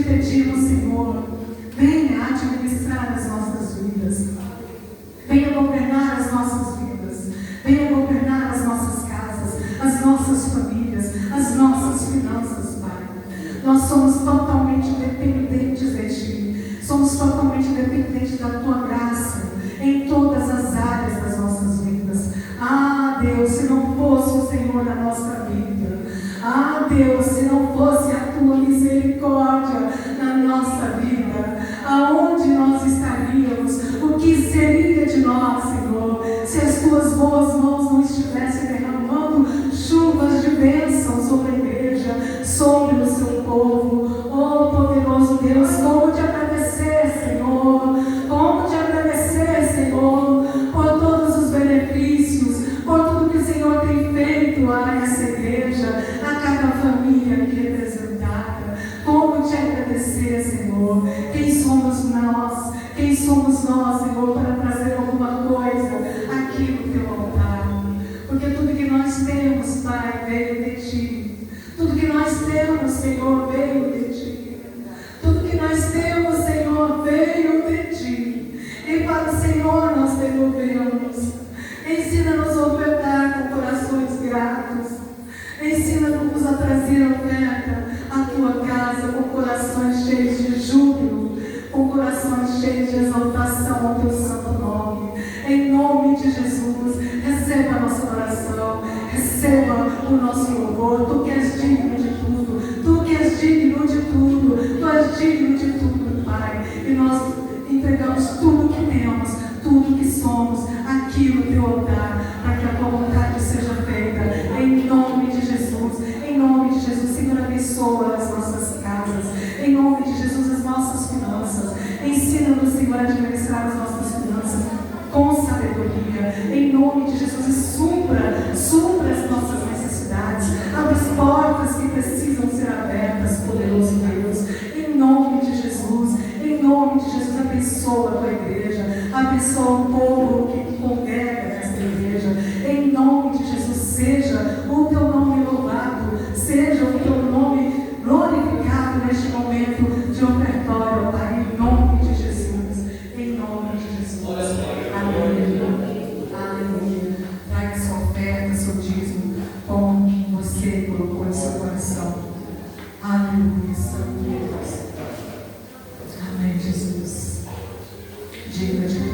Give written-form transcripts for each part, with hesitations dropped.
pedimos, Senhor, venha administrar as nossas vidas, venha governar as nossas vidas, venha governar as nossas casas, as nossas famílias, as nossas finanças, Pai. Nós somos totalmente dependentes de Ti, somos totalmente dependentes da Tua graça em todas as áreas das nossas vidas. Ah, Deus, se não fosse o Senhor na nossa vida, ah, Deus, se não fosse a Tua misericórdia na nossa vida, aonde nós estaríamos? O que seria de nós, Senhor, se as Tuas boas mãos não estivessem derramando chuvas de bênção sobre a igreja, sobre o Seu povo? Oh, poderoso Deus, como te agradecer, Senhor, como te agradecer, Senhor, por todos os benefícios, por tudo que o Senhor tem feito a essa igreja, a cada família aqui representada. Como te agradecer, Senhor? Quem somos nós? Quem somos nós, Senhor, para trazer alguma coisa aqui no Teu altar? Porque tudo que nós temos, Pai, veio de Ti. Tudo que nós temos, Senhor, veio de Ti. Tudo que nós temos, Senhor, veio de Ti. E para o Senhor nós devolvemos. Ensina-nos a ofertar com corações gratos. Ensina-nos a trazer oferta à Tua casa com corações cheios de júbilo, com corações cheios de exaltação ao Teu santo nome. Em nome de Jesus, receba a nossa oração, receba o nosso louvor. Tu que és digno de tudo, Tu que és digno de tudo, Tu és digno de tudo, Pai. E nós entregamos tudo que temos, tudo que somos aqui no Teu altar, para que a Tua vontade seja feita. Em nome de Jesus, em nome de Jesus, Senhor, abençoa as nossas casas. Em nome de Jesus, as nossas finanças. Ensina-nos, Senhor, a administrar as nossas finanças com sabedoria. Em nome de Jesus, e supra as nossas necessidades. Abre as portas que precisam ser abertas, poderoso Deus. Em nome de Jesus, abençoa a Tua igreja, abençoa o povo que congrega nesta igreja. Em nome de Jesus, seja o Teu nome louvado, seja o Teu nome glorificado neste momento de ofertório, Pai, em nome de Jesus, em nome de Jesus. Aleluia, aleluia. Traga sua oferta, seu dízimo, como você colocou em seu coração. Aleluia, Santo Deus. Amém, Jesus. Diga de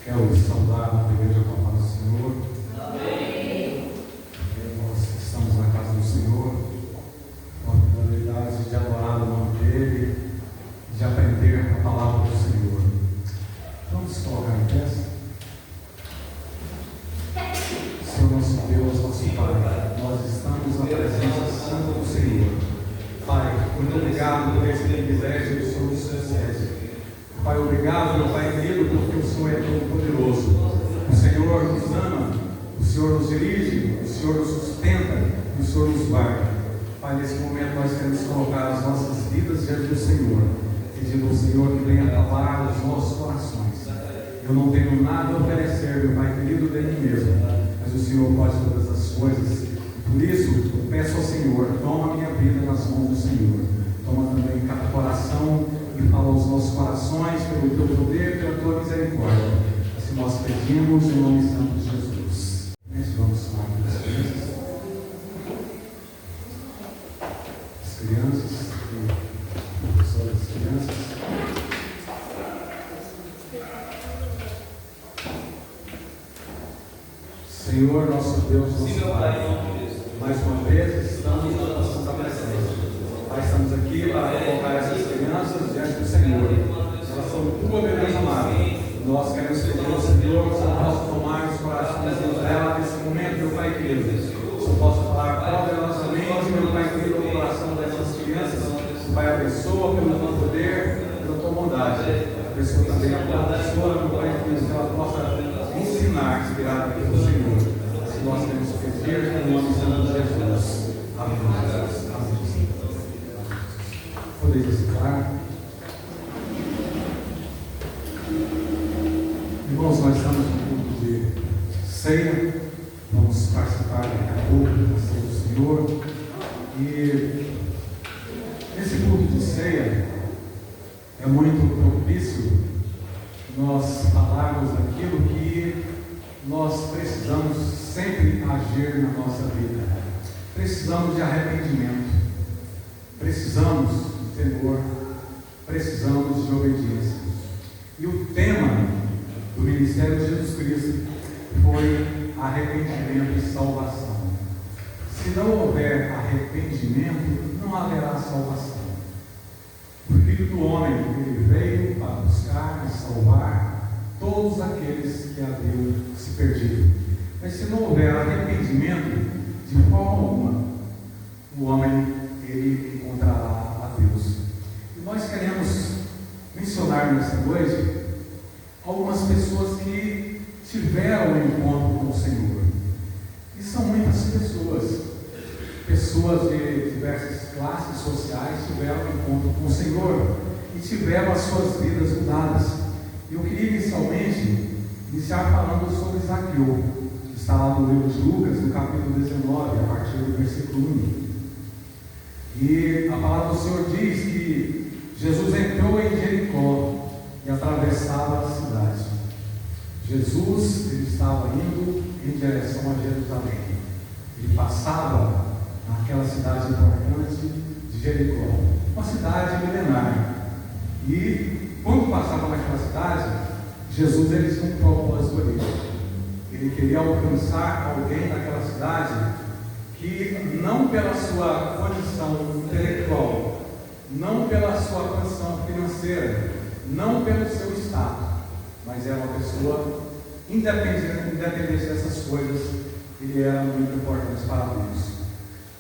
Quero saudar a igreja com a paz do Senhor. Amém. Nós estamos na casa do Senhor, com a finalidade de adorar o nome dEle, de aprender a palavra do Senhor. Vamos colocar em pé. Senhor nosso Deus, nosso Pai, nós estamos na presença santa do Senhor. Pai, muito obrigado por esse privilégio que o Senhor nos concede. Pai, obrigado, meu Pai querido, porque o Senhor é todo poderoso. O Senhor nos ama, o Senhor nos dirige, o Senhor nos sustenta e o Senhor nos guarda. Pai, nesse momento nós queremos colocar as nossas vidas diante do Senhor, pedindo ao Senhor que venha falar os nossos corações. Eu não tenho nada a oferecer, meu Pai querido, de mim mesmo, mas o Senhor pode todas as coisas. Por isso, eu peço ao Senhor, toma a minha vida nas mãos do Senhor. Toma também cada coração e fala aos nossos corações pelo teu poder, pela tua misericórdia. Assim nós pedimos em nome santo de Jesus. Vamos falar com as crianças. As crianças e professor das crianças. Senhor, nosso Deus, nosso Pai, mais uma vez estamos na tua presença. Pai, estamos aqui para colocar essas crianças diante do Senhor. Elas são tua beleza amada. Nós queremos pedir ao Senhor que eu possa tomar os corações dela nesse momento, meu Pai querido. Que eu possa falar poderosamente, meu Pai querido, no coração dessas crianças. Pai, abençoa pelo teu poder, pela tua bondade. Abençoa também a professora, meu Pai querido, que ela possa ensinar, inspirada pelo Senhor. Assim nós queremos pedir no nome santo de Jesus. Amém. Amém. Podeis estar. Irmãos, nós estamos no culto de ceia. Vamos participar daqui a pouco da ceia do Senhor. E esse culto de ceia é muito propício nós falarmos daquilo que nós precisamos sempre agir na nossa vida. Precisamos de arrependimento. Precisamos de temor. Precisamos de obediência. E o tema do ministério de Jesus Cristo foi arrependimento e salvação. Se não houver arrependimento, não haverá salvação. O Filho do Homem, ele veio para buscar e salvar todos aqueles que haviam se perdido. Mas se não houver arrependimento, de forma alguma, o homem ele encontrará a Deus. E nós queremos mencionar nesta noite algumas pessoas que tiveram um encontro com o Senhor. E são muitas pessoas. Pessoas de diversas classes sociais tiveram um encontro com o Senhor e tiveram as suas vidas mudadas. Eu queria inicialmente iniciar falando sobre Zaqueu, que está lá no livro de Lucas, no capítulo 19, a partir do versículo 1. E a palavra do Senhor diz que Jesus entrou em Jericó e atravessava a cidade. Jesus ele estava indo em direção a Jerusalém. Ele passava naquela cidade importante de Jericó, uma cidade milenar. E quando passava naquela cidade, Jesus ele tinha um propósito ali. Ele queria alcançar alguém naquela cidade que não pela sua condição intelectual, não pela sua condição financeira, não pelo seu status, mas era uma pessoa independente dessas coisas, ele era muito importante para Deus.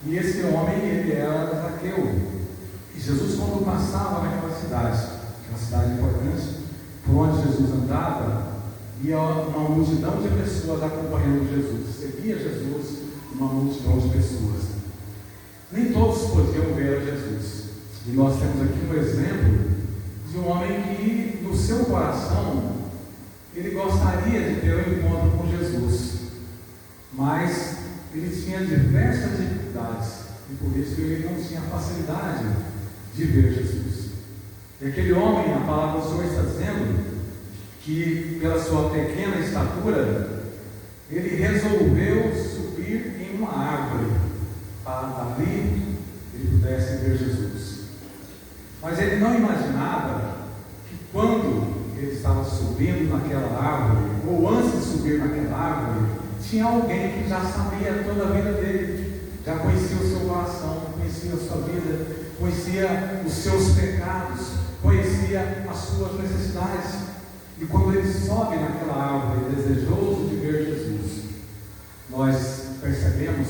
E esse homem, ele era Zaqueu. E Jesus, quando passava naquela cidade importante, por onde Jesus andava, ia uma multidão de pessoas acompanhando Jesus. Seguia Jesus, uma multidão de pessoas. Nem todos podiam ver a Jesus. E nós temos aqui um exemplo de um homem que, no seu coração, ele gostaria de ter um encontro com Jesus. Mas ele tinha diversas dificuldades e por isso ele não tinha facilidade de ver Jesus. E aquele homem, a palavra do Senhor está dizendo que pela sua pequena estatura ele resolveu subir em uma árvore para dali ele pudesse ver Jesus. Mas ele não imaginava que quando ele estava subindo naquela árvore, ou antes de subir naquela árvore, tinha alguém que já sabia toda a vida dele, já conhecia o seu coração, conhecia a sua vida, conhecia os seus pecados, conhecia as suas necessidades. E quando ele sobe naquela árvore, desejoso de ver Jesus, nós percebemos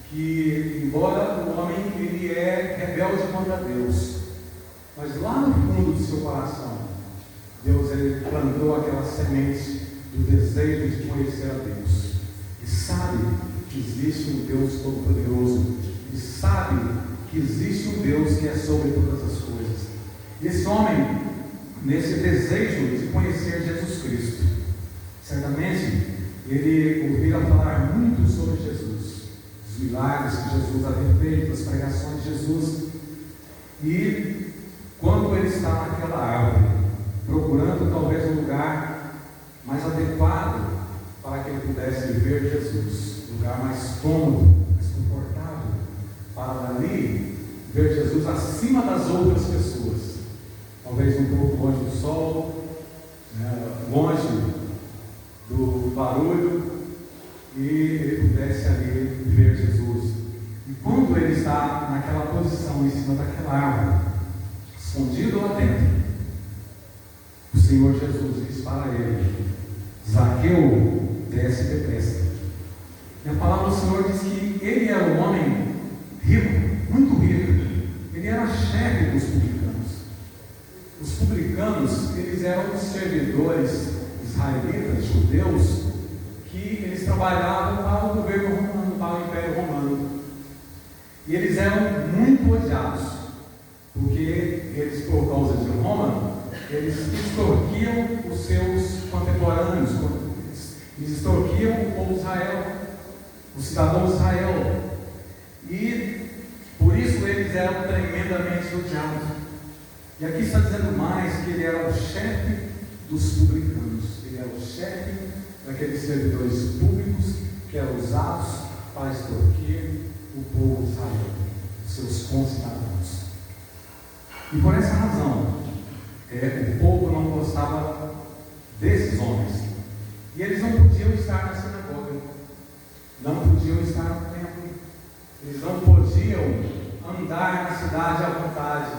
que, embora o homem ele é rebelde contra Deus, mas lá no fundo do seu coração, Deus ele plantou aquela semente do desejo de conhecer a Deus. E sabe que existe um Deus todo-poderoso. E sabe que existe um Deus que é sobre todas as coisas. E esse homem, nesse desejo de conhecer Jesus Cristo, certamente ele ouvira falar muito sobre Jesus, os milagres que Jesus havia feito, as pregações de Jesus. E quando ele está naquela árvore, procurando talvez um lugar mais adequado para que ele pudesse ver Jesus, um lugar mais cômodo, mais confortável, para dali ver Jesus acima das outras pessoas, talvez um pouco longe do sol, longe do barulho, e ele pudesse ali ver Jesus. E quando ele está naquela posição em cima daquela árvore, escondido lá dentro, o Senhor Jesus diz para ele: Zaqueu, desce depressa. E a palavra do Senhor diz que ele era um homem rico, muito rico. Ele era chefe dos publicanos. Os publicanos, eles eram os servidores israelitas, judeus, que eles trabalhavam para o governo romano, para o Império Romano. E eles eram muito odiados, porque eles, por causa de Roma, eles extorquiam os seus contemporâneos, eles extorquiam o povo de Israel, os cidadãos de Israel, e por isso eles eram tremendamente odiados. E aqui está dizendo mais que ele era o chefe dos publicanos, ele era o chefe daqueles servidores públicos que eram usados para extorquir o povo de Israel, seus concidadãos. E por essa razão, o povo não gostava desses homens. E eles não podiam estar na sinagoga, não podiam estar no templo, eles não podiam andar na cidade à vontade.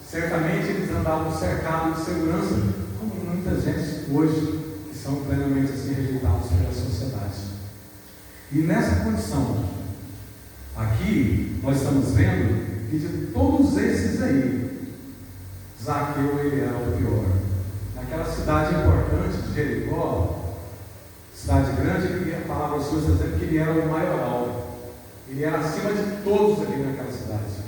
Certamente eles andavam cercados de segurança, como muita gente hoje, que são plenamente assim rejeitados pela sociedade. E nessa condição, aqui nós estamos vendo que de todos esses aí, Zaqueu ele era o pior. Naquela cidade importante de Jericó, cidade grande, a palavra do Senhor está dizendo que ele era o maioral. Ele era acima de todos ali naquela cidade.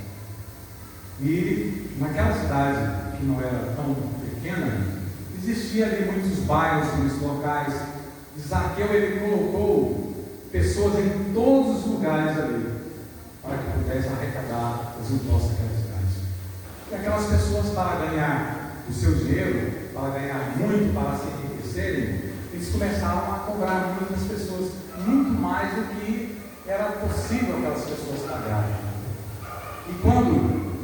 E naquela cidade, que não era tão pequena, existia ali muitos bairros, muitos locais. E Zaqueu ele colocou pessoas em todos os lugares ali, para que pudesse arrecadar os impostos daquela cidade. E aquelas pessoas, para ganhar o seu dinheiro, para ganhar muito, para se enriquecerem, eles começaram a cobrar muitas pessoas, muito mais do que era possível aquelas pessoas pagarem. E quando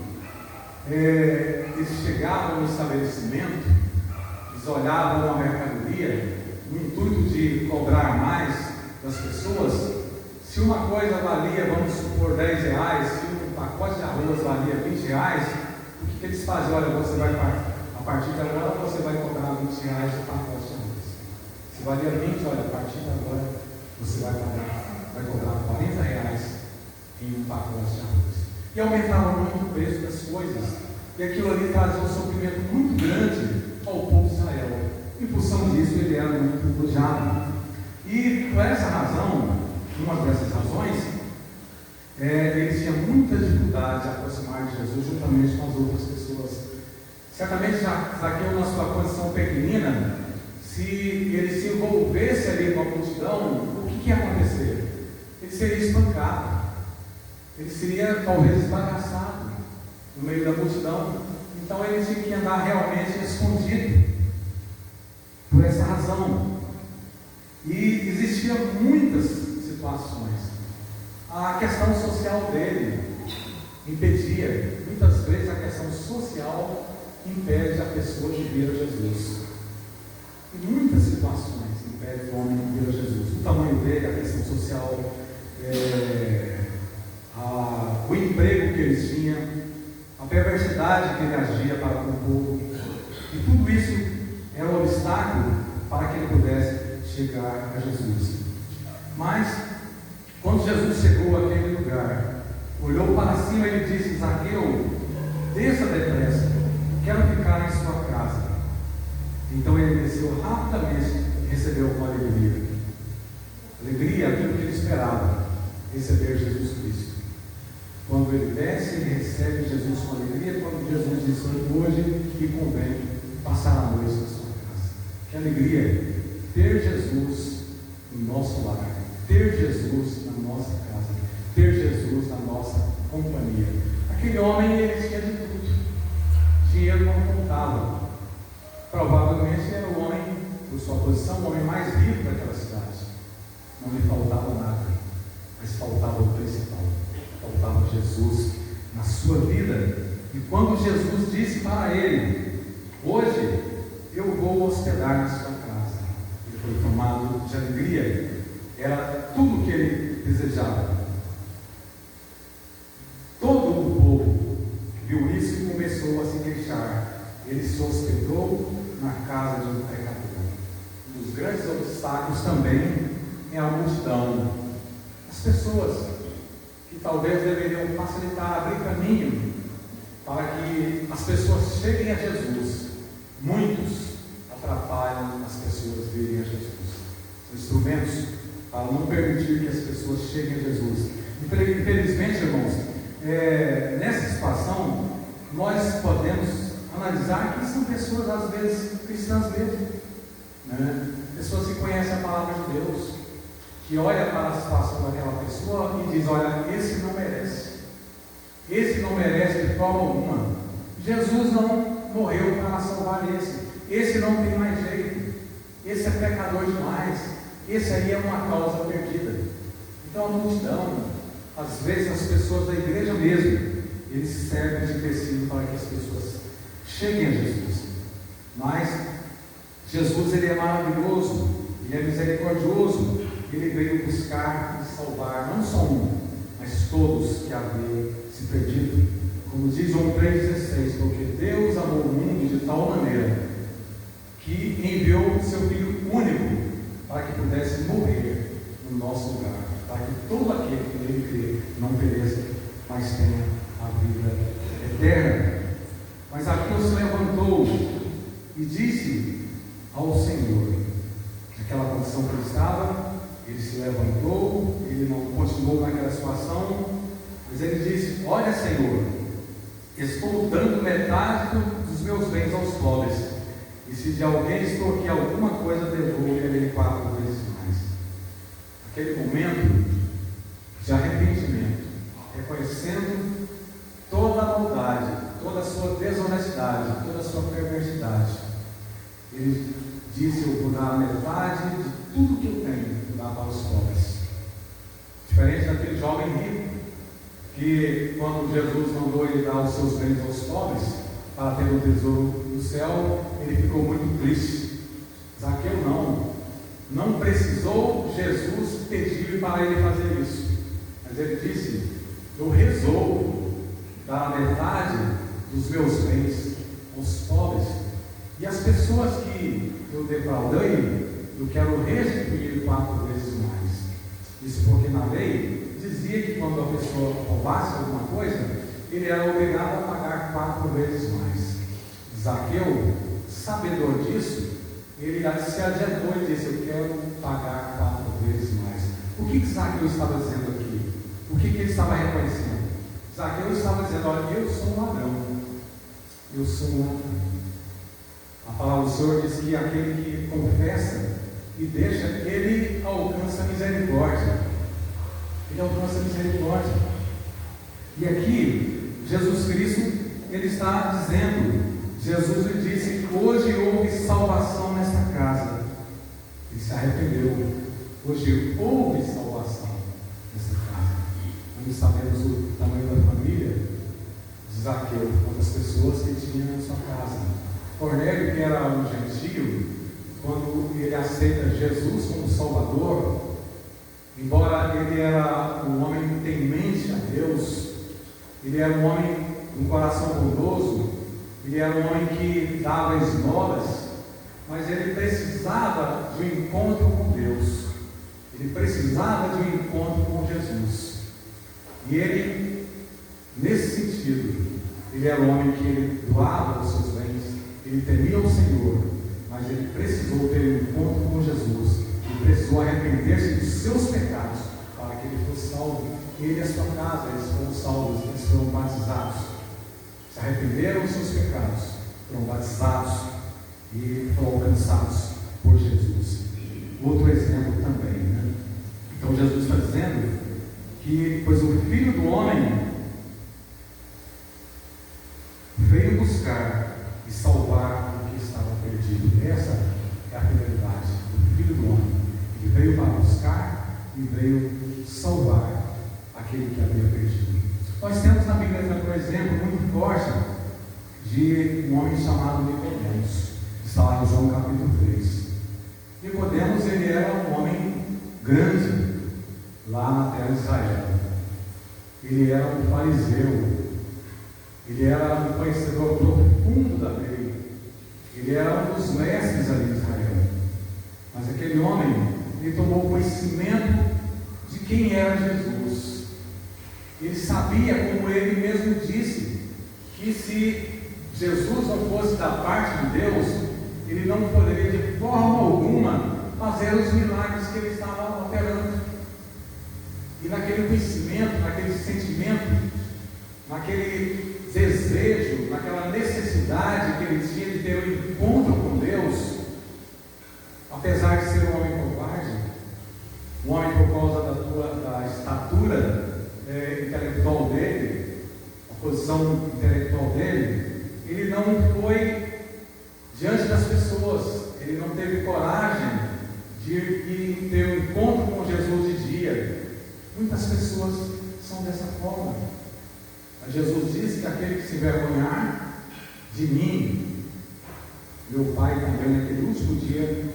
eles chegavam no estabelecimento, eles olhavam a mercadoria, no intuito de cobrar mais das pessoas. Se uma coisa valia, vamos supor, R$10, se um pacote de arroz valia R$20, o que eles faziam? Olha, você vai, a partir de agora você vai cobrar R$20 o pacote de arroz. Se valia 20, olha, a partir de agora você vai cobrar R$40 em um pacote de arroz. E aumentava muito o preço das coisas. E aquilo ali trazia um sofrimento muito grande ao povo de Israel. Em função disso, ele era muito odiado. E por essa razão, uma dessas razões, ele tinha muita dificuldade de aproximar de Jesus juntamente com as outras pessoas. Certamente, Zaqueu, na sua condição pequenina, se ele se envolvesse ali com a multidão, o que ia acontecer? Ele seria espancado, ele seria talvez esbagaçado no meio da multidão. Então ele tinha que andar realmente escondido. Por essa razão. E existiam muitas situações. A questão social dele impedia, muitas vezes a questão social impede a pessoa de ver Jesus. Em muitas situações impede o homem de vir a Jesus. O tamanho dele, a questão social, o emprego que eles tinham, a perversidade que ele agia para com o povo. E tudo isso era um obstáculo para que ele pudesse chegar a Jesus. Mas, quando Jesus chegou àquele lugar, olhou para cima e ele disse: Zaqueu, desça depressa, quero ficar em sua casa. Então ele desceu rapidamente e recebeu com alegria. Alegria, aquilo que ele esperava, receber Jesus Cristo. Quando ele desce, ele recebe Jesus com alegria. Quando Jesus disse: hoje me convém passar a noite na sua casa. Que alegria ter Jesus no nosso lar, ter Jesus na nossa casa, ter Jesus na nossa companhia. Aquele homem, ele tinha de tudo. Dinheiro não faltava. Provavelmente era o homem, por sua posição, o homem mais rico daquela cidade. Não lhe faltava nada, mas faltava o principal. Faltava Jesus na sua vida. E quando Jesus disse para ele: hoje eu vou hospedar na sua casa, ele foi tomado de alegria. Era tudo o que ele desejava. Todo o povo viu isso e começou a se queixar. Ele se hospedou na casa de um pecador. Um dos grandes obstáculos também é a multidão. As pessoas que talvez deveriam facilitar, abrir caminho para que as pessoas cheguem a Jesus. Muitos atrapalham as pessoas virem a Jesus. São instrumentos para não permitir que as pessoas cheguem a Jesus. Infelizmente, irmãos, nessa situação, nós podemos analisar que são pessoas, às vezes, cristãs mesmo, né? Pessoas que conhecem a palavra de Deus, que olha para a situação daquela pessoa e diz: olha, esse não merece de forma alguma. Jesus não morreu para salvar esse não tem mais jeito, esse é pecador demais, esse aí é uma causa perdida. Então a multidão, às vezes as pessoas da igreja mesmo, eles servem de tecido para que as pessoas cheguem a Jesus. Mas Jesus, ele é maravilhoso, ele é misericordioso, ele veio buscar e salvar não só um, mas todos que haviam se perdido. Como diz João 3,16: porque Deus amou o mundo de tal maneira que enviou o seu Filho único para que pudesse morrer no nosso lugar, para que todo aquele que nele crê não pereça, mas tenha a vida eterna. Mas Zaqueu se levantou e disse ao Senhor, naquela condição que ele estava, ele se levantou, ele não continuou naquela situação, mas ele disse: olha, Senhor, estou dando metade dos meus bens aos pobres, e se de alguém extorquir alguma coisa, devolvo-lhe 4 vezes mais. Aquele momento de arrependimento, reconhecendo toda a maldade, toda a sua desonestidade, toda a sua perversidade, ele disse: eu vou dar a metade de tudo que eu tenho, vou dar para os pobres. Diferente daquele jovem rico, que quando Jesus mandou ele dar os seus bens aos pobres, para ter o tesouro do céu, ele ficou muito triste. Zaqueu não precisou Jesus pedir para ele fazer isso, mas ele disse: eu resolvo dar a metade dos meus bens aos pobres, e as pessoas que eu defraudei, eu quero restituir 4 vezes mais. Isso porque na lei dizia que quando a pessoa roubasse alguma coisa, ele era obrigado a pagar 4 vezes mais. Zaqueu, sabedor disso, ele se adiantou e disse: eu quero pagar 4 vezes mais. O que Zaqueu estava dizendo aqui? O que ele estava reconhecendo? Zaqueu estava dizendo: olha, eu sou um ladrão. Eu sou um ladrão. A palavra do Senhor diz que aquele que confessa e deixa, ele alcança misericórdia. Ele alcança misericórdia. E aqui, Jesus Cristo, ele está dizendo, Jesus lhe disse: hoje houve salvação nesta casa. Ele se arrependeu. Hoje houve salvação nesta casa. Nós sabemos o tamanho da família de Zaqueu, quantas pessoas que tinha na sua casa. Cornélio, que era um gentio, quando ele aceita Jesus como Salvador, embora ele era um homem temente a Deus, ele era um homem com um coração bondoso, ele era um homem que dava esmolas, mas ele precisava de um encontro com Deus, ele precisava de um encontro com Jesus. E ele, nesse sentido, ele era um homem que ele doava os seus bens, ele temia o Senhor, mas ele precisou ter um encontro com Jesus, ele precisou arrepender-se dos seus pecados, para que ele fosse salvo, ele e a sua casa. Eles foram salvos, eles foram batizados, se arrependeram dos seus pecados, foram batizados e foram alcançados por Jesus. Outro exemplo também, né? Então Jesus está dizendo que, pois o Filho do Homem veio buscar e salvar o que estava perdido. Essa é a finalidade do Filho do Homem. Ele veio para buscar e veio salvar aquele que havia perdido. Nós temos na Bíblia um exemplo muito forte de um homem chamado Nicodemos, que está lá em João capítulo 3. Nicodemos, ele era um homem grande lá na terra de Israel. Ele era um fariseu, ele era um conhecedor profundo da lei, ele era um dos mestres ali de Israel. Mas aquele homem, ele tomou conhecimento de quem era Jesus. Ele sabia, como ele mesmo disse, que se Jesus não fosse da parte de Deus, ele não poderia de forma alguma fazer os milagres que ele estava operando. E naquele conhecimento, naquele sentimento, naquele desejo, naquela necessidade que ele tinha de ter um encontro com Deus, apesar de ser um homem covarde, um homem por causa da estatura intelectual dele, a posição intelectual dele, ele não foi diante das pessoas, ele não teve coragem de ir ter um encontro com Jesus de dia. Muitas pessoas são dessa forma. Mas Jesus disse que aquele que se envergonhar de mim, meu Pai também, naquele último dia,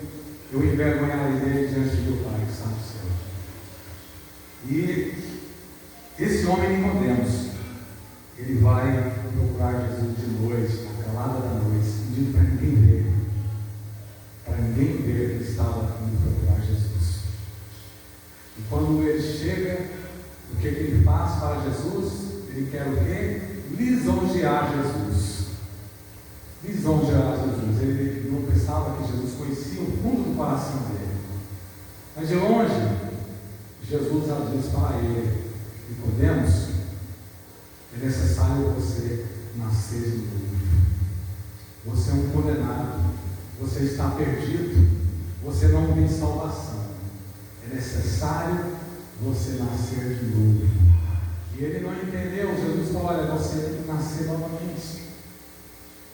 eu envergonharei dele diante do meu Pai que está no céu. E esse homem Nicodemos, ele vai procurar Jesus de noite, na calada da noite, pedindo para ninguém ver. Para ninguém ver que ele estava indo procurar Jesus. E quando ele chega, o que ele faz para Jesus? Ele quer o quê? Lisonjear Jesus. Lisonjear Jesus. Ele não pensava que Jesus conhecia o fundo do coração dele. Mas de longe, Jesus já diz para ele: Nicodemos, é necessário você nascer de novo. Você é um condenado. Você está perdido. Você não tem salvação. É necessário você nascer de novo. E ele não entendeu. Jesus falou: olha, você tem que nascer novamente.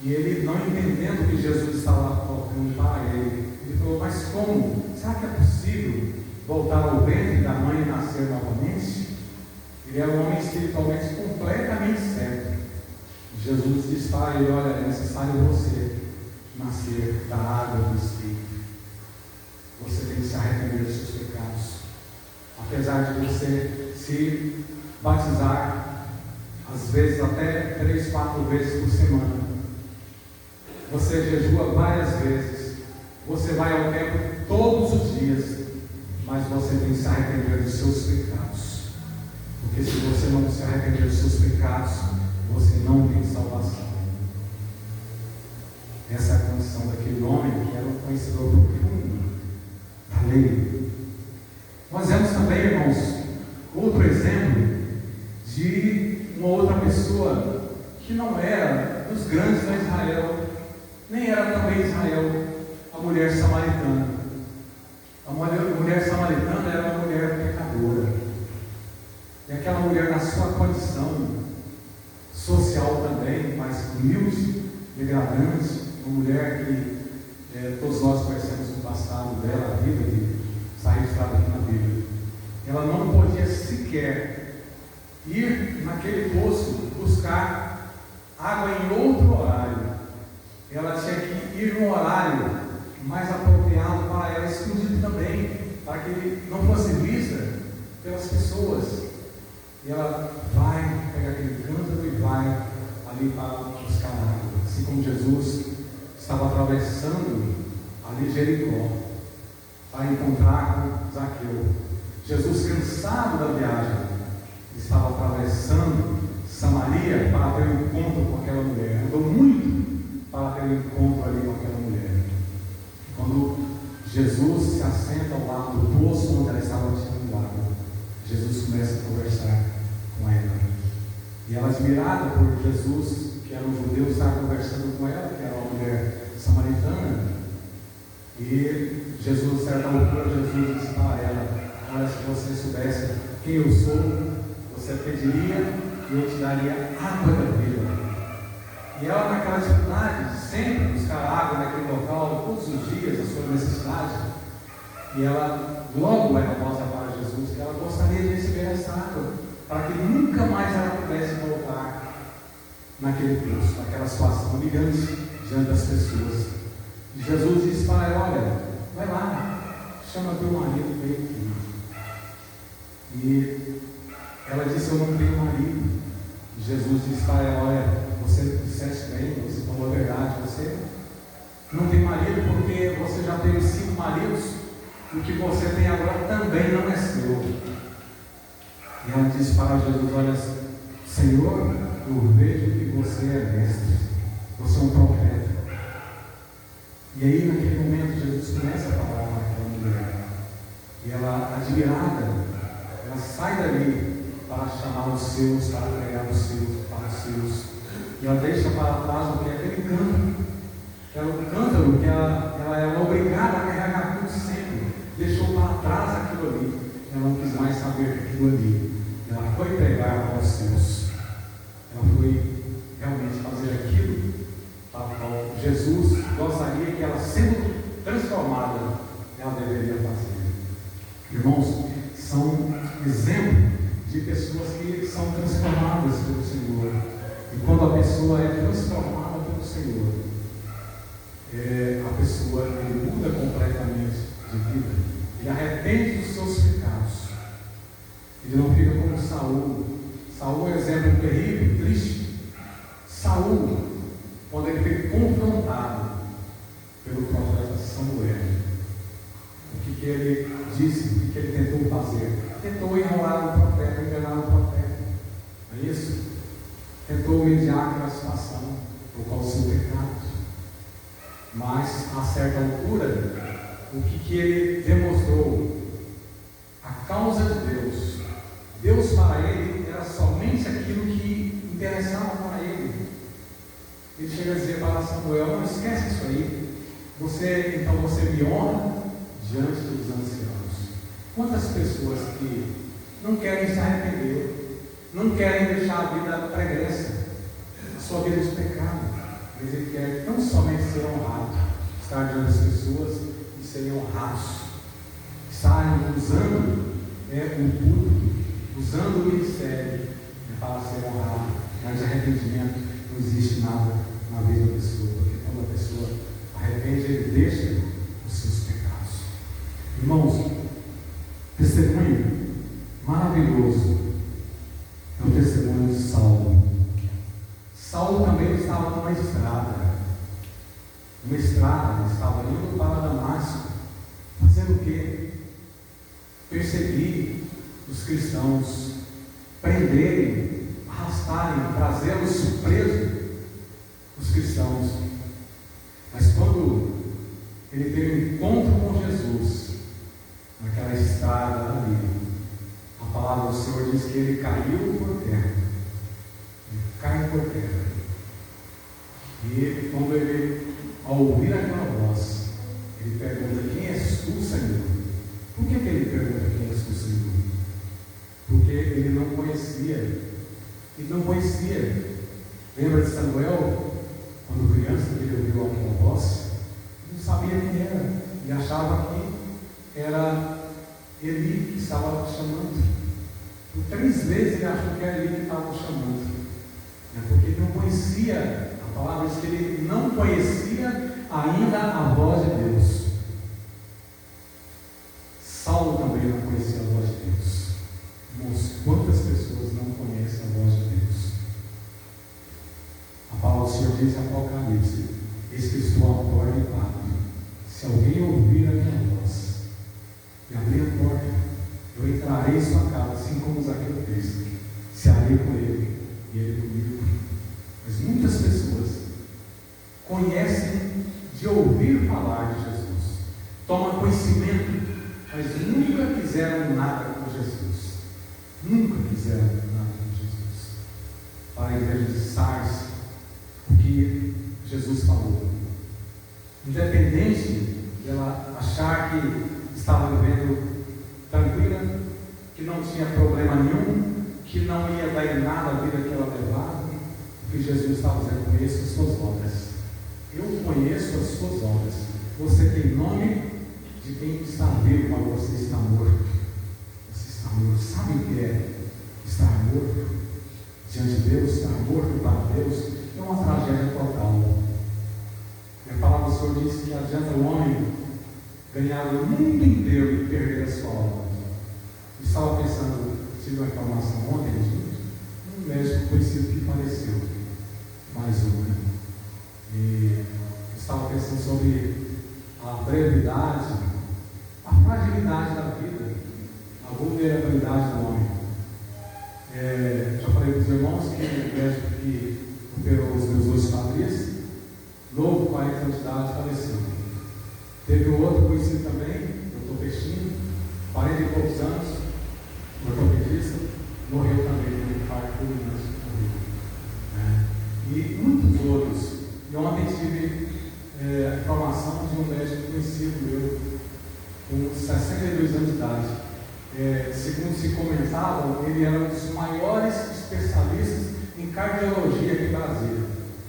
E ele, não entendendo que Jesus estava colocando para ele, ele falou: mas como? Será que é possível voltar ao ventre da mãe e nascer novamente? Ele era um homem espiritualmente completamente certo. Jesus disse para ele: olha, é necessário você nascer da água do Espírito. Você tem que se arrepender dos seus pecados. Apesar de você se batizar, às vezes até 3, 4 vezes por semana, você jejua várias vezes, você vai ao templo todos os dias, mas você tem que se arrepender dos seus pecados. Porque se você não se arrepender dos seus pecados, você não tem salvação. Essa é a condição daquele homem que era um conhecedor profundo da lei. Nós vemos também, irmãos, outro exemplo de uma outra pessoa que não era dos grandes da Israel, nem era também de Israel, a mulher samaritana. A mulher samaritana era uma mulher pecadora. E aquela mulher, na sua condição social também, mais humilde, degradante, uma mulher que todos nós conhecemos o passado dela, a vida de sair registrado aqui na Bíblia. Ela não podia sequer ir naquele poço buscar água em outro horário. Ela tinha que ir no horário mais apropriado para ela, escondido também, para que não fosse vista pelas pessoas. E ela vai pegar aquele cântaro e vai ali para buscar água, assim como Jesus estava atravessando ali Jericó para encontrar com Zaqueu. Jesus, cansado da viagem, estava atravessando Samaria para ter um encontro com aquela mulher. Andou muito para ter um encontro ali com aquela mulher. Quando Jesus se assenta ao lado do poço onde ela estava tirando água, Jesus começa a conversar com ela. E ela, admirada por Jesus, que era um judeu, estava conversando com ela, que era uma mulher samaritana. E Jesus, certa altura, Jesus disse para ela: olha, se você soubesse quem eu sou, você pediria e eu te daria água da vida. E ela, naquela dificuldade, sempre buscar água naquele local, todos os dias, a sua necessidade. E ela logo mostra para Jesus que ela gostaria de receber essa água, para que nunca mais ela pudesse voltar naquele poço, naquela situação humilhante diante das pessoas. E Jesus disse para ela: olha, vai lá, chama teu marido, vem aqui. E ela disse: eu não tenho marido. E Jesus disse para ela: olha, você disseste bem, você falou a verdade, você não tem marido porque você já teve 5 maridos, e o que você tem agora também não é seu. E ela disse para Jesus: olha, Senhor, eu vejo que você é mestre, você é um profeta. E aí, naquele momento, Jesus começa a falar com aquela mulher. E ela, admirada, ela sai dali para chamar os seus, para pregar os seus, para os seus. E ela deixa para trás o que é aquele cântaro. Era o cântaro que ela era obrigada a carregar tudo sempre. Deixou para trás aquilo ali. Ela não quis mais saber daquilo ali. Ela foi pregar para os seus. Ela foi realmente fazer aquilo para o qual Jesus gostaria que ela, sendo transformada, ela deveria fazer. Irmãos, são exemplos de pessoas que são transformadas pelo Senhor. E quando a pessoa é transformada pelo Senhor, a pessoa muda completamente de vida. Ele arrepende dos seus pecados. Ele não fica como Saul. Saul é um exemplo terrível, triste. Saul, quando ele foi confrontado pelo profeta Samuel, o que ele disse, o que ele tentou fazer? Tentou enrolar o profeta, enganar o profeta. Não é isso? Tentou mediar aquela situação por causa do seu pecado. Mas, a certa altura, o que ele demonstrou? A causa de Deus. Deus para ele era somente aquilo que interessava para ele. Ele chega a dizer para Samuel: não esquece isso aí. Então você me honra diante dos anciãos. Quantas pessoas que não querem se arrepender, não querem deixar a vida pregressa, a sua vida de pecado, mas ele quer tão somente ser honrado, estar diante das pessoas e serem honrados, estarem usando o público, usando o ministério para ser honrado. Mas de arrependimento não existe nada na vida da pessoa, porque quando a pessoa arrepende, ele deixa os seus pecados. Irmãos, testemunho maravilhoso é o testemunho de Saulo. Saulo também estava numa estrada. Ele estava indo para Damasco, fazendo o quê? Perseguir os cristãos, prenderem, arrastarem, trazê-los presos, os cristãos. Mas quando ele teve um encontro com Jesus, naquela estrada ali, a palavra do Senhor diz que ele caiu por terra. Ele cai por terra. E quando ele, ao ouvir aquela voz, ele pergunta: quem és tu, Senhor? Por que ele pergunta quem és tu, Senhor? Porque ele não conhecia. Ele não conhecia. Lembra de Samuel? Quando criança, ele ouviu aquela voz, ele não sabia quem era. Ele achava que era Eli que estava chamando. Por 3 vezes ele achou que era Eli que estava chamando. Porque ele não conhecia. A palavra diz que ele não conhecia ainda a voz de Deus. Deus. Irmãos, quantas pessoas não conhecem a voz de Deus? A palavra do Senhor diz em Apocalipse: eis que estou à porta e bato. Se alguém ouvir a minha voz e abrir a porta, eu entrarei em sua casa, assim como Zaqueu fez. Cearei com ele e ele comigo. Mas muitas pessoas conhecem de ouvir falar de Jesus, tomam conhecimento, mas nunca fizeram nada com Jesus. Nunca fizeram nada com Jesus para evangelizar o que Jesus falou. Independente de ela achar que estava vivendo tranquila, que não tinha problema nenhum, que não ia dar em nada a vida que ela levava, o que Jesus estava dizendo: conheço as suas obras. Eu conheço as suas obras. Você tem nome de quem está vivo, mas você está morto. Você está morto. Sabe o que é estar morto? Diante de Deus, estar morto para Deus é uma tragédia total. A palavra do Senhor diz que adianta o homem ganhar o mundo inteiro e perder a sua alma. Eu estava pensando, tive uma informação ontem, um médico conhecido que faleceu, mais um, né? E eu estava pensando sobre a brevidade, a fragilidade da vida, a vulnerabilidade do homem. Já falei para os irmãos que o médico que operou os meus dois quadris, novo, 40 anos de idade, faleceu. Teve um outro conhecido também, doutor Peixinho, 40 e poucos anos, ortopedista, morreu também de um infarto fulminante. E muitos outros. E ontem tive a informação de um médico conhecido meu, com 62 anos de idade. Segundo se comentavam, ele era um dos maiores especialistas em cardiologia aqui em Brasília,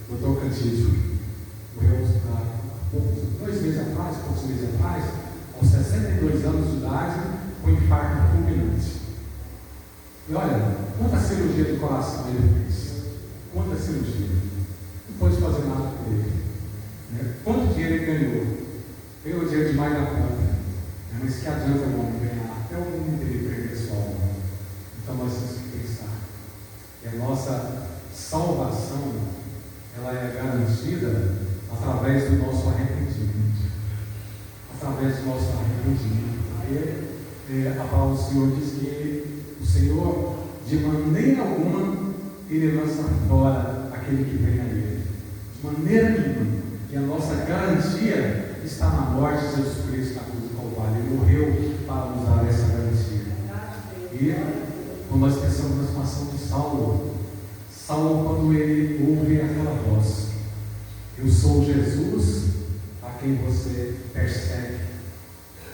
doutor Cantídio. Morreu há poucos meses atrás, aos 62 anos de idade, com infarto fulminante. E olha, quanta cirurgia de coração ele fez, quanta cirurgia, não pôde fazer nada por ele, né? Quanto dinheiro ele ganhou? Ganhou dinheiro demais da conta, né? Mas que adianta o homem ganhar até o mundo inteiro perder sua alma? Então nós temos que pensar que a nossa salvação, ela é garantida através do nosso arrependimento, porque a palavra do Senhor diz que o Senhor, de maneira alguma, Ele lança fora aquele que vem a Ele, de maneira nenhuma. E a nossa garantia está na morte de Jesus Cristo na cruz do Calvário. Ele morreu para nos dar essa garantia. E quando nós pensamos na situação de Saulo, quando ele ouve aquela voz: eu sou Jesus a quem você persegue.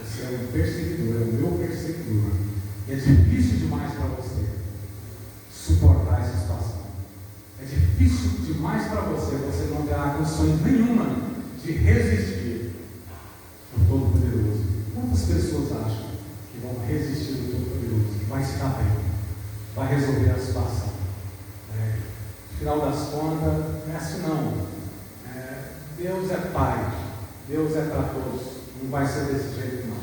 Você é um perseguidor, é o meu perseguidor. E é difícil demais para você suportar essa situação. É difícil demais para você. Você não terá condições nenhuma de resistir ao Todo-Poderoso. Quantas pessoas acham que vão resistir ao Todo-Poderoso? Vai se dar bem, vai resolver a situação. No final das contas, não é assim não. Deus é Pai, Deus é para todos, não vai ser desse jeito não.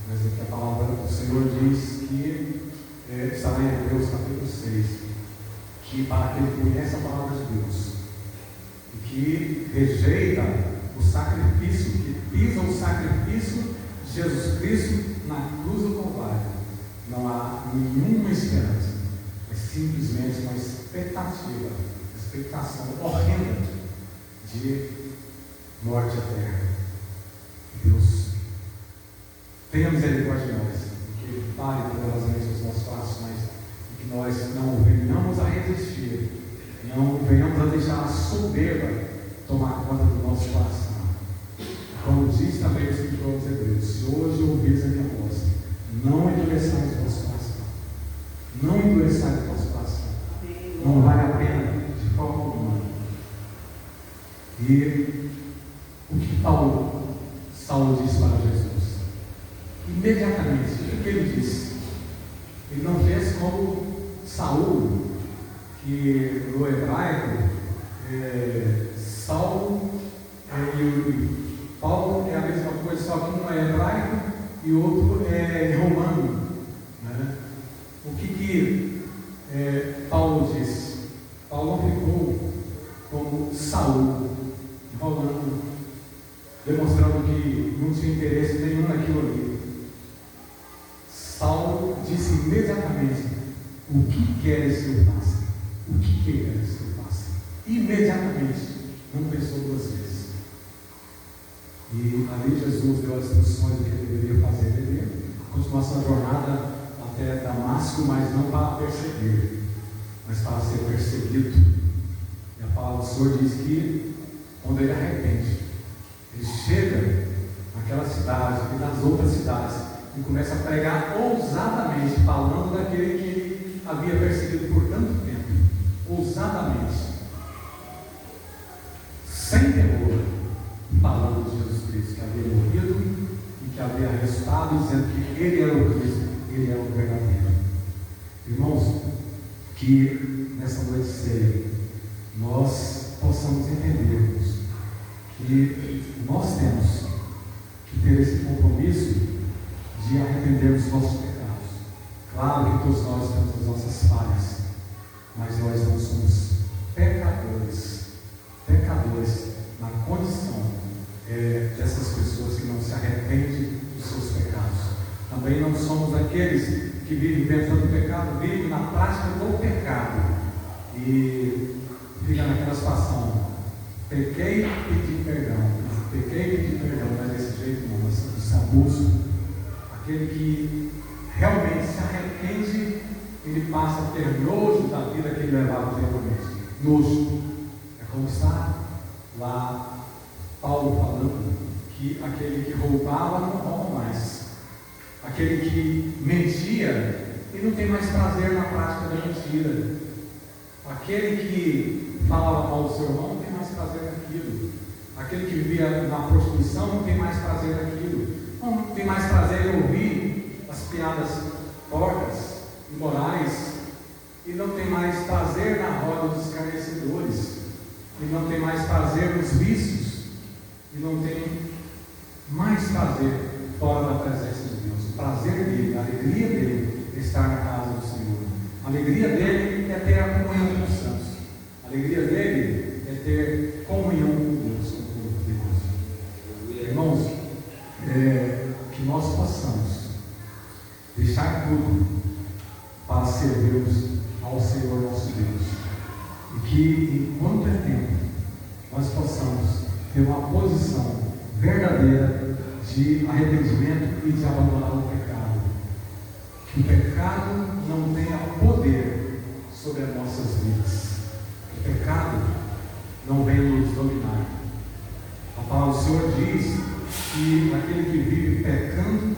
Mas aqui a palavra do Senhor diz que, está lá em Hebreus capítulo 6, que para aquele que conhece a palavra de Deus, e que rejeita o sacrifício, que pisa o sacrifício de Jesus Cristo na cruz do Calvário, não há nenhuma esperança, mas simplesmente uma expectação horrenda de morte eterna. Deus tenha misericórdia de nós, que pare poderosamente os nossos corações, e que nós não venhamos a resistir, não venhamos a deixar a soberba tomar conta do nosso coração. Como diz também o Escritor aos Hebreus: se hoje ouvires a minha voz, não endureçais o vosso coração, não endureçais o vosso coração, não vale a pena de forma alguma. E o que Saulo disse para Jesus? Imediatamente, o que ele disse? Ele não fez como Saul, que no hebraico, Saulo e Paulo é a mesma coisa, só que um é hebraico e outro é romano. Né? O que Paulo disse? Paulo ficou como Saul, enrolando, demonstrando que não tinha interesse nenhum naquilo ali. Saulo disse imediatamente: o que queres que eu faça? O que queres que eu faça? Imediatamente, não pensou duas vezes. E ali Jesus deu as instruções do que ele deveria fazer. Ele deveria continuar sua jornada até Damasco, mas não para perseguir, mas para ser perseguido. E a palavra do Senhor diz que quando ele arrepende, ele chega naquela cidade e nas outras cidades e começa a pregar ousadamente, falando daquele que ele havia perseguido por tanto tempo. Ousadamente, sem temor, falando de Jesus Cristo, que havia morrido e que havia ressuscitado, dizendo que ele era o Cristo, ele era o verdadeiro. Irmãos, que nessa noite ceia nós possamos entendermos que nós temos que ter esse compromisso de arrependermos dos nossos pecados. Claro que todos nós temos as nossas falhas, mas nós não somos pecadores na condição dessas pessoas que não se arrependem dos seus pecados. Também não somos aqueles que vivem dentro do pecado, vivem na prática do pecado e ficam naquela situação: pequei e pedi perdão, mas desse jeito não, mas esse abuso. Aquele que realmente se arrepende, ele passa a ter nojo da vida que ele levava anteriormente. Nojo. É como está lá Paulo falando que aquele que roubava não rouba mais. Aquele que mentia, ele não tem mais prazer na prática da mentira. Aquele que falava mal do seu irmão não tem mais prazer naquilo. Aquele que vivia na prostituição não tem mais prazer naquilo. Não tem mais prazer em ouvir as piadas porcas, imorais, e não tem mais prazer na roda dos escarnecedores, e não tem mais prazer nos vícios, e não tem mais prazer fora da presença de Deus. O prazer dele, a alegria dele é estar na casa do Senhor. A alegria dele é ter a comunhão com os santos. A alegria dele é ter comunhão com Deus, com o povo de Deus. Irmãos, que nós possamos deixar tudo para servirmos ao Senhor nosso Deus, e que enquanto é tempo nós possamos ter uma posição verdadeira de arrependimento e de abandonar o pecado. Que o pecado não tenha poder sobre as nossas vidas. Que o pecado não venha nos dominar. A palavra do Senhor diz que aquele que vive pecando,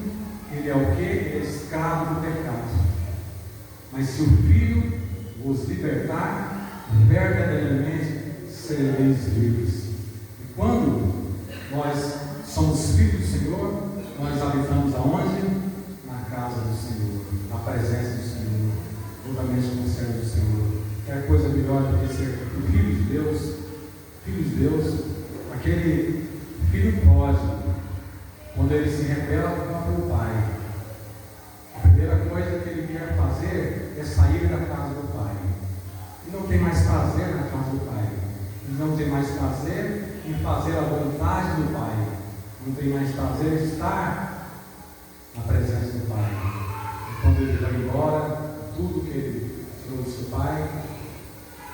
ele é o quê? Ele é escravo do pecado. Mas se o Filho vos libertar, verdadeiramente sereis livres. E quando nós somos filhos do Senhor, nós habitamos aonde? Na casa do Senhor, na presença do Senhor, juntamente com o servo do Senhor. Quer coisa melhor do que ser filho de Deus? Filho de Deus, aquele filho pródigo, quando ele se rebela contra o Pai, a primeira coisa que ele quer fazer é sair da casa do Pai. Ele não tem mais prazer na casa do Pai. Ele não tem mais prazer em fazer a vontade do Pai. Não tem mais prazer em estar na presença do Pai. E quando ele vai embora, tudo que ele tirou do seu Pai,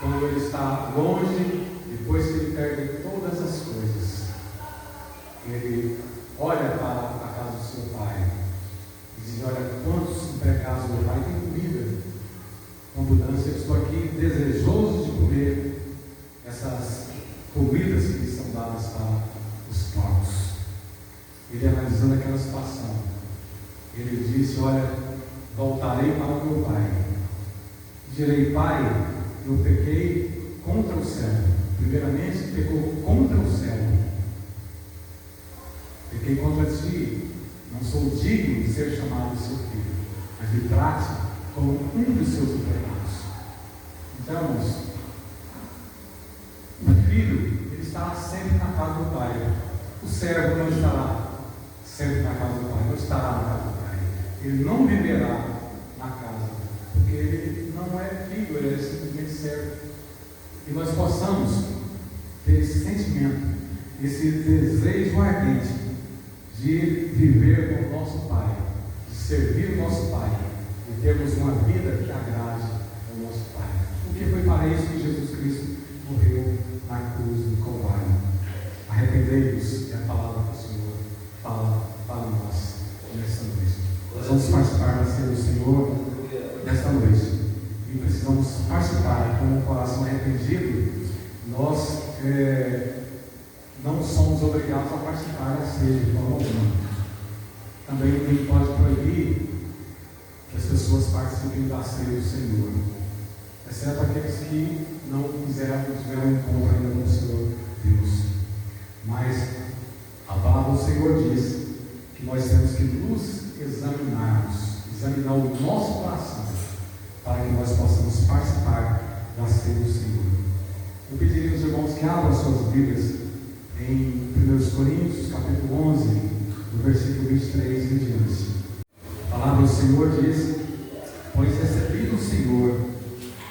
quando ele está longe, depois que ele perde todas as coisas, ele olha para a casa do seu pai e diz: olha, quantos empregados do meu pai têm comida com abundância, eu estou aqui desejoso de comer essas comidas que são dadas para os porcos. Ele, analisando aquela situação, ele disse: olha, voltarei para o meu pai e direi: pai, eu pequei contra o céu. Primeiramente, pecou contra o céu. Pequei contra ti, não sou digno de ser chamado de seu filho, mas me trate como um dos seus empregados. Então, irmãos, o filho, ele estará sempre na casa do pai. O servo não estará sempre na casa do Pai, não estará na casa do Pai. Ele não viverá na casa, porque ele não é filho, ele é simplesmente servo. E nós possamos ter esse sentimento, esse desejo ardente de viver com o nosso Pai, de servir o nosso Pai, de termos uma vida que agrade ao nosso Pai. Porque foi para isso que Jesus Cristo morreu na cruz do Calvário. Arrependei-vos, é a palavra que o Senhor fala para nós nesta noite. Nós vamos participar da ceia do Senhor nesta noite. E precisamos participar com o coração arrependido. Nós não somos obrigados a participar da ceia de forma alguma. Também ninguém pode proibir que as pessoas participem da ceia do Senhor, exceto aqueles que não tiveram um encontro ainda com o Senhor Deus. Mas a palavra do Senhor diz que nós temos que nos examinar o nosso coração, para que nós possamos participar da ceia do Senhor. Eu pediria aos irmãos que abram suas Bíblias em 1 Coríntios, capítulo 11, do versículo 23 em diante. A palavra do Senhor diz: pois recebi do Senhor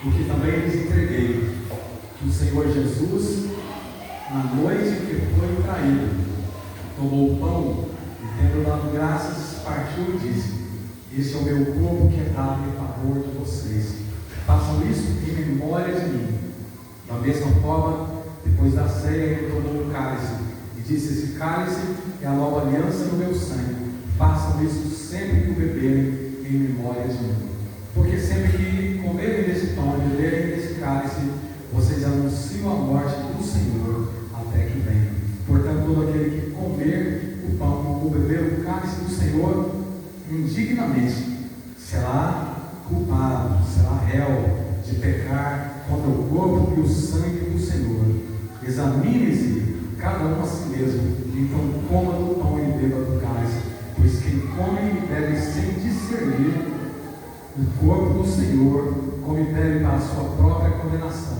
o que também lhes entreguei, que o Senhor Jesus, na noite que foi traído, tomou o pão e, tendo dado graças, partiu e disse: este é o meu corpo que é dado em favor de vocês. Façam isso em memória de mim. Da mesma forma, depois da ceia, ele tomou o cálice e disse: esse cálice é a nova aliança no meu sangue. Façam isso sempre que o beberem em memória de mim. Porque sempre que comerem desse pão e beberem desse cálice, vocês anunciam a morte do Senhor até que venha. Portanto, todo aquele que comer o pão ou beber o cálice do Senhor indignamente será culpado, será réu de pecar contra o corpo e o sangue do Senhor. Examine-se cada um a si mesmo, então coma do pão e beba do cálice, pois quem come e bebe sem discernir o corpo do Senhor, come e bebe para a sua própria condenação.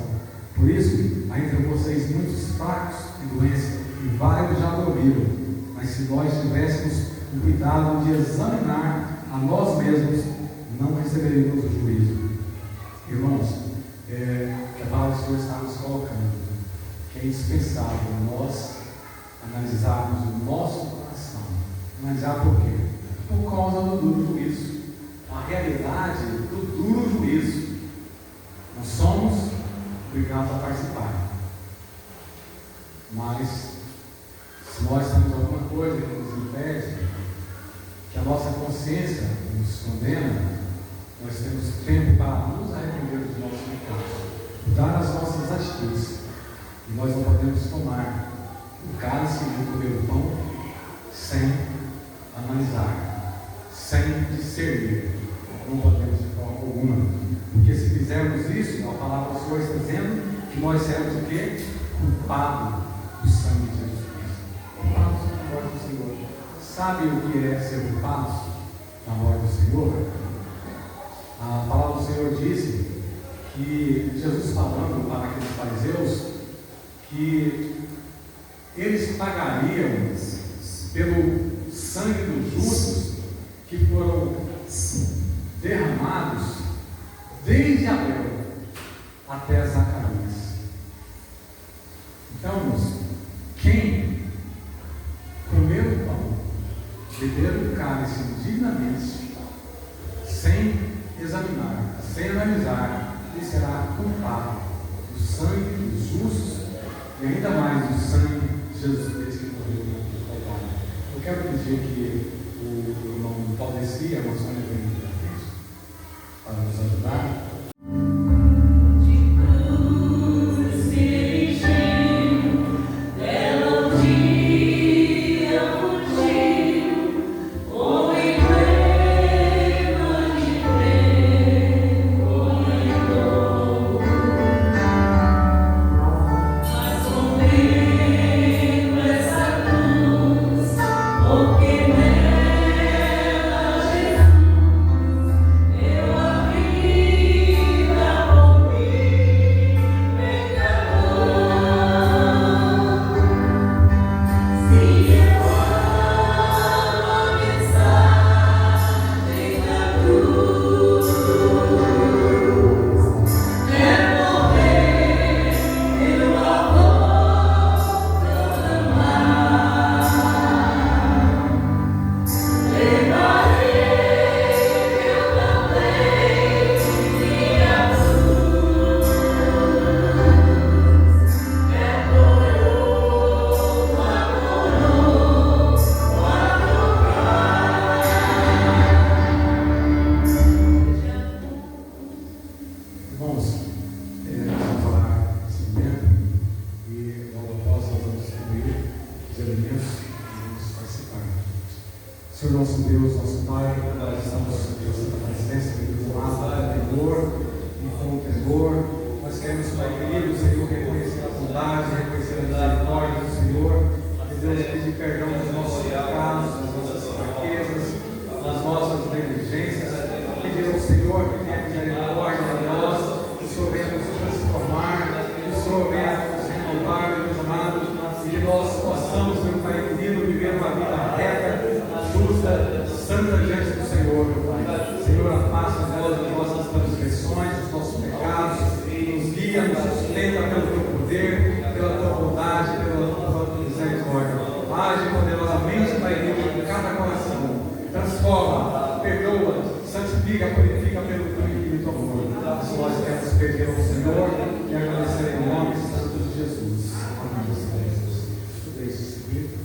Por isso, há entre vocês muitos fracos e doenças, e vários já dormiram. Mas se nós tivéssemos o cuidado de examinar a nós mesmos, não receberíamos o juízo. Irmãos, que a palavra do Senhor está nos colocando, que é indispensável nós analisarmos o nosso coração. Analisar por quê? Por causa do duro juízo. A realidade do duro juízo. Nós somos obrigados a participar. Mas, se nós temos alguma coisa que nos impede, que a nossa consciência nos condena, nós temos tempo para nos arrepender dos nossos pecados, mudar as nossas atitudes, e nós não podemos tomar o cálice e comer o pão sem analisar, sem discernir. Não podemos de forma alguma, porque se fizermos isso, a palavra do Senhor está dizendo que nós seremos o quê? Culpados do sangue de Jesus Cristo. Culpados da morte do Senhor. Sabe o que é ser culpados da morte do Senhor? A palavra do Senhor disse que Jesus, falando para aqueles fariseus, que eles pagariam pelo sangue dos justos que foram derramados desde Abel até Zacarias. Então, quem comer o pão, beber o cálice indignamente, sem examinar, sem analisar, ele será culpado do sangue dos justos e ainda mais do sangue de Jesus Cristo que morreu no Calvário. Eu quero pedir que o irmão Valdeci e a irmã Sônia venham aqui à frente para nos ajudar. Porque nela Jesus, eu abri Senhor nosso Deus, nosso Pai, nós estamos na Santa Presença, com temor e com temor. Nós queremos, Pai querido, Senhor, reconhecer a bondade, reconhecer a misericórdia do Senhor. E Deus, pedir perdão dos nossos pecados, das nossas fraquezas, das nossas negligências. Pedir ao Senhor que tenha misericórdia de nós, que o Senhor venha nos transformar, que o Senhor venha nos renovar, meus amados, e que nós possamos, meu Pai querido, viver uma vida reta, justa, santa diante do Senhor, meu Pai. Senhor, afasta nós as nossas transgressões, os nossos pecados, nos guia, nos sustenta pelo teu poder, pela tua bondade, pela tua misericórdia. Age poderosamente, Pai querido, em cada coração. Transforma, perdoa, santifica, purifica pelo teu infinito amor. Nós queremos pedir ao Senhor e agradecer em nome santo de Jesus. Amém. Estudei isso seguido.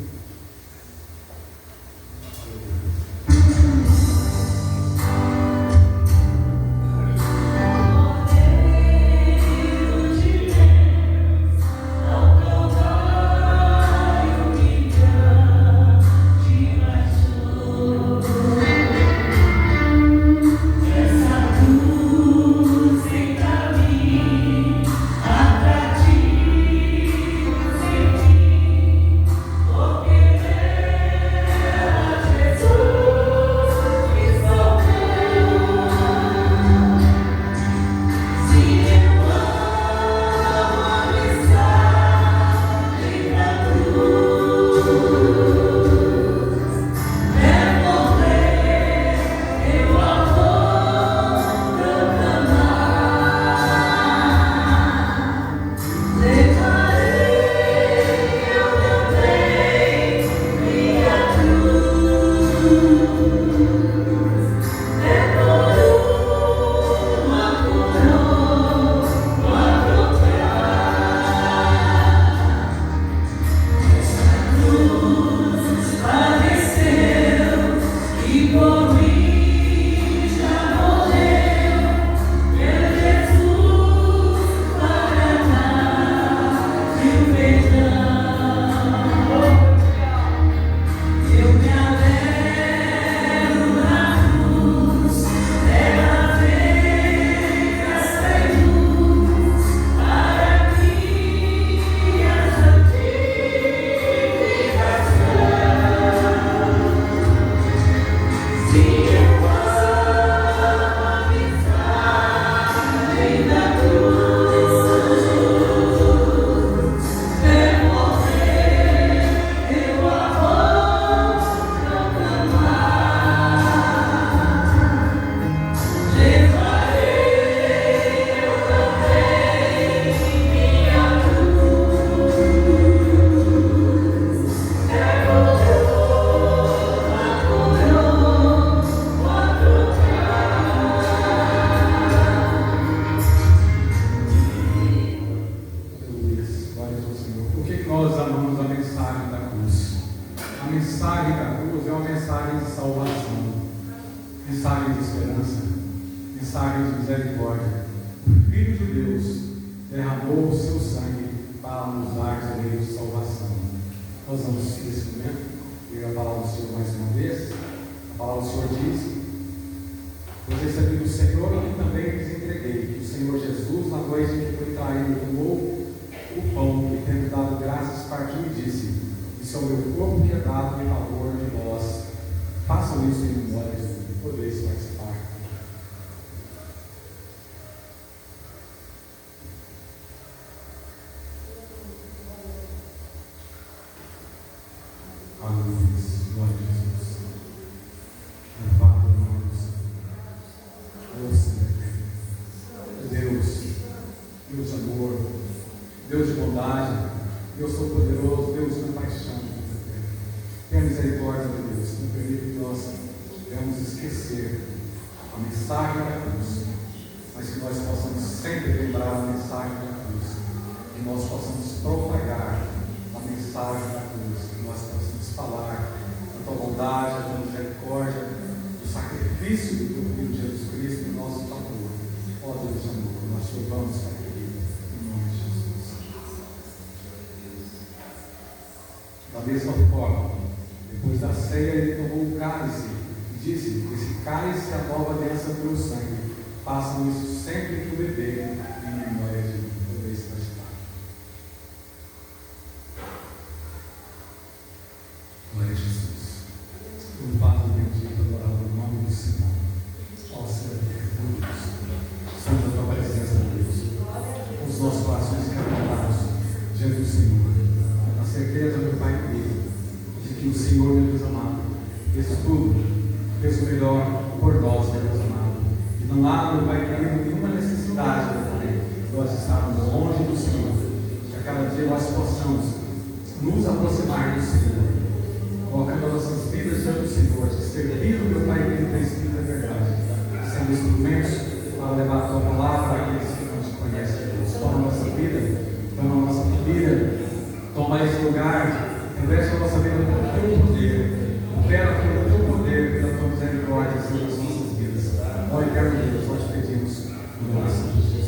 Deus de bondade, Deus Todo-Poderoso, Deus de compaixão. Tenha misericórdia de Deus, não permita que nós venhamos esquecer a mensagem da cruz, mas que nós possamos sempre lembrar a mensagem da cruz, que nós possamos propagar a mensagem da cruz, que nós possamos falar da tua bondade, da tua misericórdia, do sacrifício do teu Filho Jesus Cristo em nosso favor. Ó Deus de amor, nós te louvamos, Pai querido, em nome de Jesus. Da mesma forma, Depois da ceia, ele tomou o cálice e disse: esse cálice é a nova aliança do meu sangue. Façam isso sempre que o beberem em memória de mim. Vou ver se vai estar. Glória a Jesus. Louvado e bendito, adorado o nome do Senhor. Ó Senhor, Deus, estamos na tua presença, Deus. Com os nossos corações quebrantados diante do Senhor. Na certeza, meu Pai querido, de que o Senhor, meu Deus amado, fez tudo, fez o melhor por nós, meu Deus amado. E não há, meu Pai querido, nenhuma necessidade, meu Pai, de nós estarmos longe do Senhor. Que a cada dia nós possamos nos aproximar do Senhor, colocando as nossas vidas diante do Senhor, servindo, meu Pai querido, da Espírito da verdade, sendo instrumentos para levar a tua palavra àqueles que não te conhecem, Deus. Toma a nossa vida, toma a nossa família, toma esse lugar, reveste a nossa vida com o teu poder, opera pelo teu poder, pela tua misericórdia sobre as nossas vidas. Ó eterno Deus, nós te pedimos, no nome de Jesus.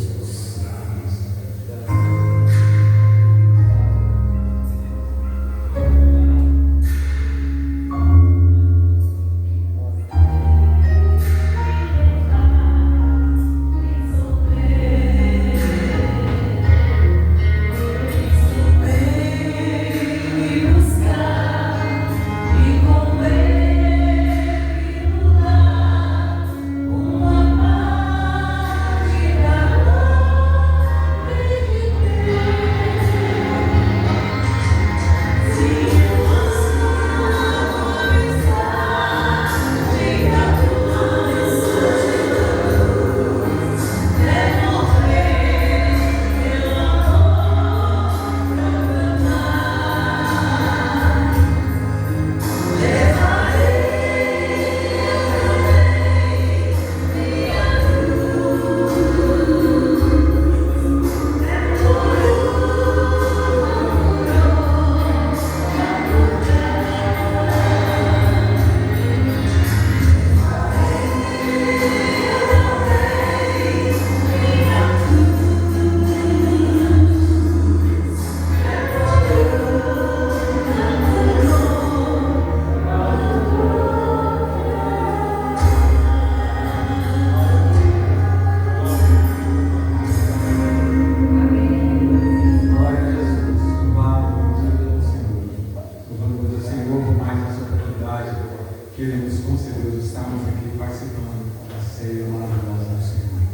Que Ele nos concedeu de estarmos aqui participando da ceia maravilhosa do Senhor.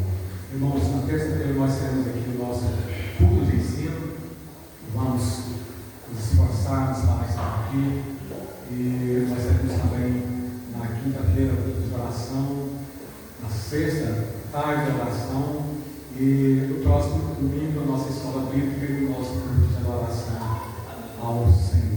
Irmãos, na terça-feira nós teremos aqui o nosso culto de ensino. Vamos nos esforçar para estar aqui. E nós teremos também na quinta-feira culto de oração, na sexta, tarde de oração. E no próximo domingo, a nossa escola bíblica e o nosso culto de adoração ao Senhor.